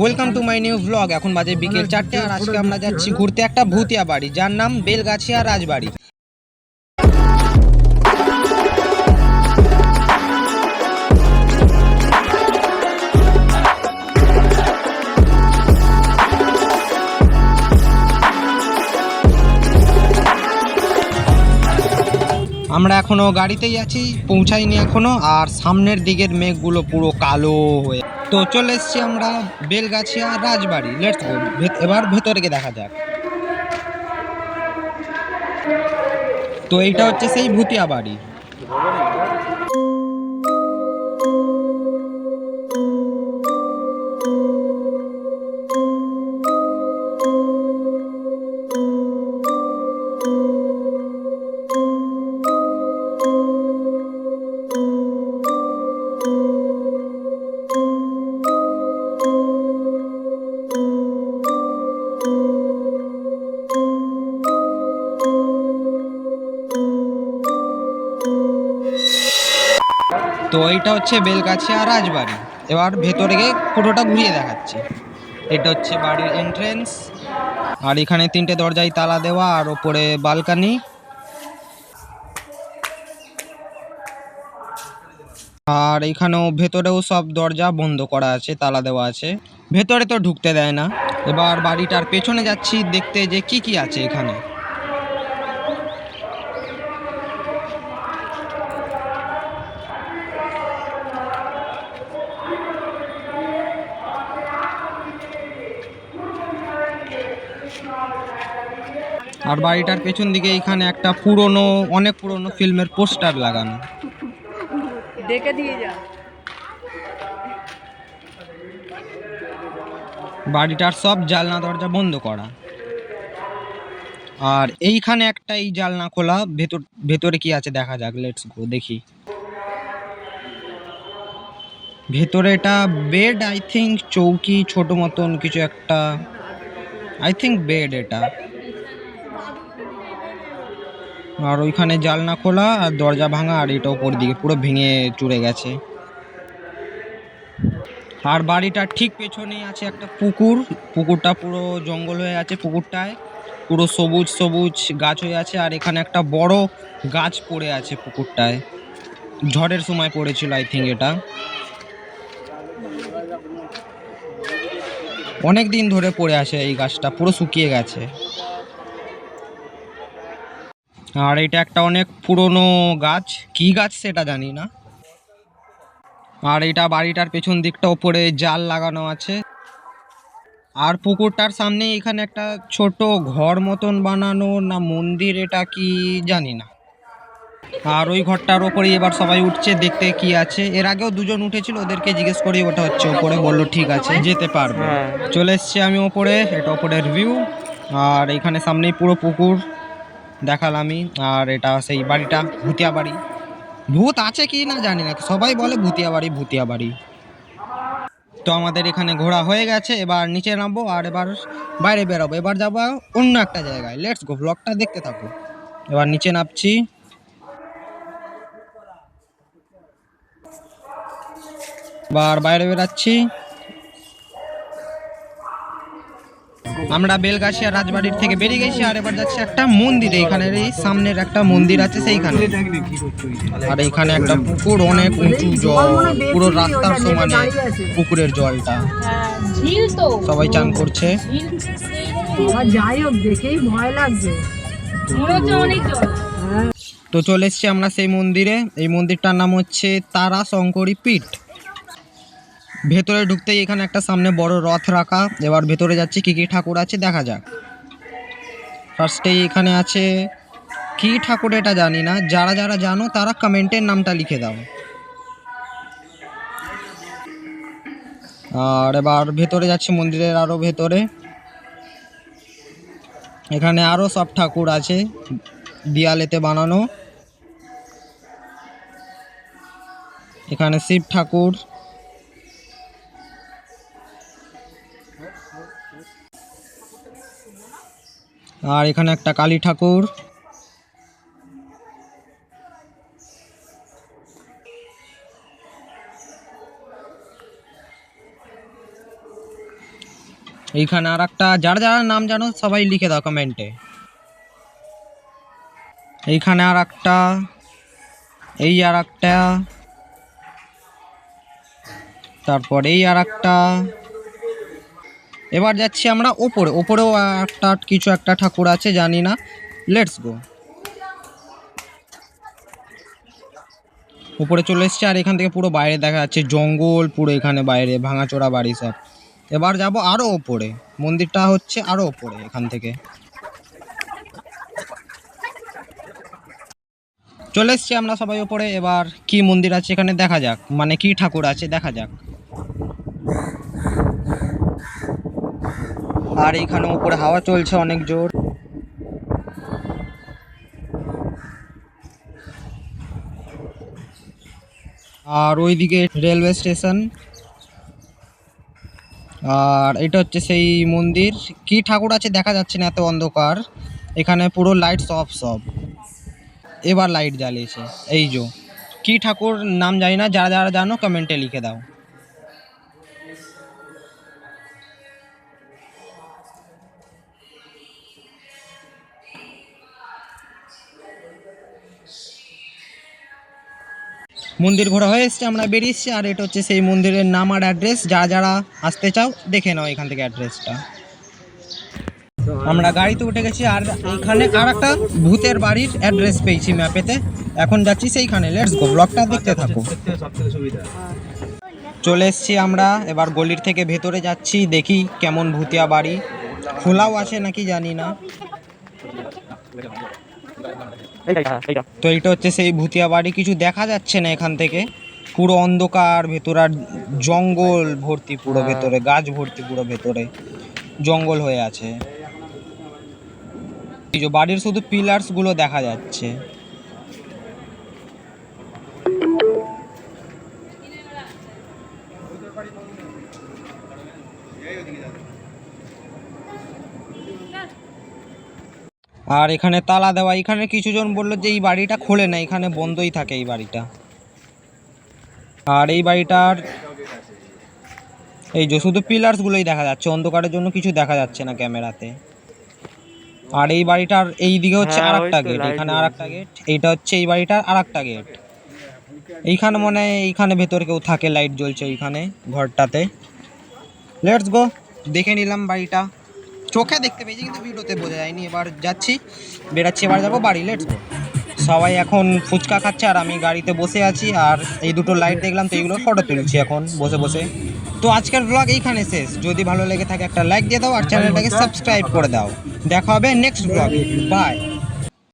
Welcome to my new blog. এখন বাজে বিকেল 4টে আর আজকে আমরা যাচ্ছি ঘুরতে একটা ভূতিয়া বাড়ি যার নাম বেলগাছিয়া রাজবাড়ি। আমরা এখনো গাড়িতেই আছি, পৌঁছাইনি এখনো, আর সামনের দিকের মেঘগুলো পুরো কালো হয়ে। তো চলে এসছি আমরা বেলগাছিয়া রাজবাড়ি। লেটস গো, এবার ভেতরে গিয়ে দেখা যাক। তো এইটা হচ্ছে সেই ভূতিয়া বাড়ি। তো এইটা হচ্ছে বেলগাছিয়া রাজবাড়ি। এবার ভেতরে গিয়ে পুরোটা ঘুরিয়ে দেখাচ্ছি। এটা হচ্ছে বাড়ির এন্ট্রেন্স, আর এখানে 3টে দরজায় তালা দেওয়া, আর ওপরে বালকানি। আর এখানেও ভেতরেও সব দরজা বন্ধ করা আছে, তালা দেওয়া আছে, ভেতরে তো ঢুকতে দেয় না। এবার বাড়িটার পেছনে যাচ্ছি দেখতে যে কি কি আছে এখানে। আর বাড়িটার পেছন দিকে এখানে একটা অনেক পুরনো ফিল্মের পোস্টার লাগানো। দেখে দিয়ে যা। বাড়িটার সব জানলা দরজা বন্ধ করা, আর এইখানে একটা এই জানলা খোলা। ভেতরে কি আছে দেখা যাক, লেটস গো দেখি। ভেতরে এটা বেড, আই থিঙ্ক চৌকি, ছোট মতন কিছু একটা, আই থিঙ্ক বেড এটা। আর ওইখানে জানলা খোলা আর দরজা ভাঙা, আর এটা উপর দিকে পুরো ভেঙে চুরে গেছে। আর বাড়িটার ঠিক পেছনেই আছে একটা পুকুর। পুকুরটা পুরো জঙ্গল হয়ে আছে, পুকুরটায় পুরো সবুজ সবুজ গাছ হয়ে আছে। আর এখানে একটা বড় গাছ পড়ে আছে পুকুরটায়, ঝড়ের সময় পড়েছিল আই থিঙ্ক। এটা অনেক দিন ধরে পড়ে আছে, এই গাছটা পুরো শুকিয়ে গেছে। আর এটা একটা অনেক পুরনো গাছ, কি গাছ সেটা জানি না। আর এটা বাড়িটার পেছন দিকটা ওপরে জাল লাগানো আছে। আর পুকুরটার সামনে এখানে একটা ছোট ঘর মতন বানানো, না মন্দির এটা কি জানি না। আর ওই ঘরটার ওপরে এবার সবাই উঠছে দেখতে কি আছে। এর আগেও দুজন উঠেছিল, ওদেরকে জিজ্ঞেস করি ওটা হচ্ছে ওপরে, বললো ঠিক আছে যেতে পারবে। চলে এসছি আমি ওপরে, এটা ওপরের ভিউ। আর এখানে সামনেই পুরো পুকুর দেখালামই। আর এটা সেই বাড়িটা ভূতিয়া বাড়ি। ভূত আছে কি না জানি না, সবাই বলে ভূতিয়া বাড়ি ভূতিয়া বাড়ি। তো আমাদের এখানে ঘোরা হয়ে গেছে, এবার নিচে নামবো আর এবার বাইরে বেরোবো। এবার যাবো অন্য একটা জায়গায়। লেটস গো, ব্লগটা দেখতে থাকো। এবার নিচে নামছি, এবার বাইরে বেরাচ্ছি। আমরা বেলগাছিয়া রাজবাড়ির থেকে বেরিয়ে গেছি, আর এবার যাচ্ছি একটা মন্দিরে। এখানে এই সামনের একটা মন্দির আছে সেইখানে। আর এখানে একটা পুকুর, অনেক উঁচু জল, পুরো রাস্তার সমানে পুকুরের জলটা। সবাই চান করছে। যাই হোক, দেখেই ভয় লাগছে। তো চলে এসছি আমরা সেই মন্দিরে। এই মন্দিরটার নাম হচ্ছে তারা শঙ্করী পীঠ। ভেতরে ঢুকতেই এখানে একটা সামনে বড় রথ রাখা। এবার ভেতরে যাচ্ছি, কি কি ঠাকুর আছে দেখা যাক। ফার্স্টেই এখানে আছে কি ঠাকুর এটা জানি না, যারা যারা জানো তারা কমেন্টের নামটা লিখে দাও। আর এবার ভেতরে যাচ্ছি মন্দিরের আরো ভেতরে। এখানে আরো সব ঠাকুর আছে দেয়ালেতে বানানো। এখানে শিব ঠাকুর, আর এখানে একটা কালী ঠাকুর। এইখানে আর একটা, যারা যারা নাম জানো সবাই লিখে দাও কমেন্টে। এইখানে আর একটা, এই আর একটা, তারপর এই আর একটা। এবার যাচ্ছি আমরা ওপরে, ওপরেও একটা কিছু একটা ঠাকুর আছে, জানি না। Let's go. উপরে চলে এসছে, আর এখান থেকে পুরো বাইরে দেখা যাচ্ছে জঙ্গল পুরো, এখানে বাইরে ভাঙাচোরা বাড়ি সব। এবার যাব আরো ওপরে, মন্দিরটা হচ্ছে আরো ওপরে এখান থেকে। চলে এসছি আমরা সবাই ওপরে, এবার কি মন্দির আছে এখানে দেখা যাক, মানে কি ঠাকুর আছে দেখা যাক। আর এইখানে উপরে হাওয়া চলছে অনেক জোর। আর ওইদিকে রেলওয়ে স্টেশন। আর এটা হচ্ছে সেই মন্দির, কি ঠাকুর আছে দেখা যাচ্ছে না, এত অন্ধকার। এখানে পুরো লাইট অফ সব। এবার লাইট জ্বালিয়েছে, এই যে কি ঠাকুর নাম জানি না, যারা যারা জানো কমেন্টে লিখে দাও। মন্দির ঘোরা হয়ে এসছে, আমরা বেরিয়েছি। আর এটা হচ্ছে সেই মন্দিরের নাম আর অ্যাড্রেস, যারা যারা আসতে চাও দেখে নাও এখান থেকে অ্যাড্রেসটা। আমরা গাড়িতে উঠে গেছি, আর এইখানে আর একটা ভূতের বাড়ির অ্যাড্রেস পেয়েছি ম্যাপেতে। এখন যাচ্ছি সেইখানে, লেটস গো, ব্লগটা দেখতে থাকো। চলে এসছি আমরা, এবার গলির থেকে ভেতরে যাচ্ছি, দেখি কেমন ভূতিয়া বাড়ি, খোলাও আছে নাকি জানি না। তো এটা হচ্ছে সেই ভূতিয়া বাড়ি, কিছু দেখা যাচ্ছে না এখান থেকে, পুরো অন্ধকার ভেতর, আর জঙ্গল ভর্তি পুরো ভেতরে, গাছ ভর্তি পুরো ভেতরে, জঙ্গল হয়ে আছে। এই যে বাড়ির শুধু পিলার্স গুলো দেখা যাচ্ছে। আর এখানে তালা দেওয়া, এখানে কিছুজন বললো যে এই বাড়িটা খোলে না, এখানে বন্ধই থাকে এই বাড়িটা। আর এই বাড়িটার এই যে শুধু পিলার্স গুলোই দেখা যাচ্ছে, অন্ধকারের জন্য কিছু দেখা যাচ্ছে না ক্যামেরাতে। আর এই বাড়িটার এই দিকে হচ্ছে আর একটা গেট, এখানে আর একটা গেট, এইটা হচ্ছে এই বাড়িটার আর একটা গেট। এইখানে মনে হয় এইখানে ভেতরে কেউ থাকে, লাইট জ্বলছে এইখানে ঘরটাতে। লেটস গো, দেখে নিলাম বাড়িটা, চোখে দেখতে পেয়েছি কিন্তু ভিডিওতে বোঝা যায়নি। এবার যাচ্ছি, বেরাচ্ছি, এবার যাবো বাড়ি, লেটস গো। সবাই এখন ফুচকা খাচ্ছে, আর আমি গাড়িতে বসে আছি। আর এই দুটো লাইট দেখলাম, তো এইগুলো ফটো তুলছি এখন বসে বসে। তো আজকের ব্লগ এইখানে শেষ, যদি ভালো লেগে থাকে একটা লাইক দিয়ে দাও, আর চ্যানেলটাকে সাবস্ক্রাইব করে দাও। দেখা হবে নেক্সট ব্লগে, বাই।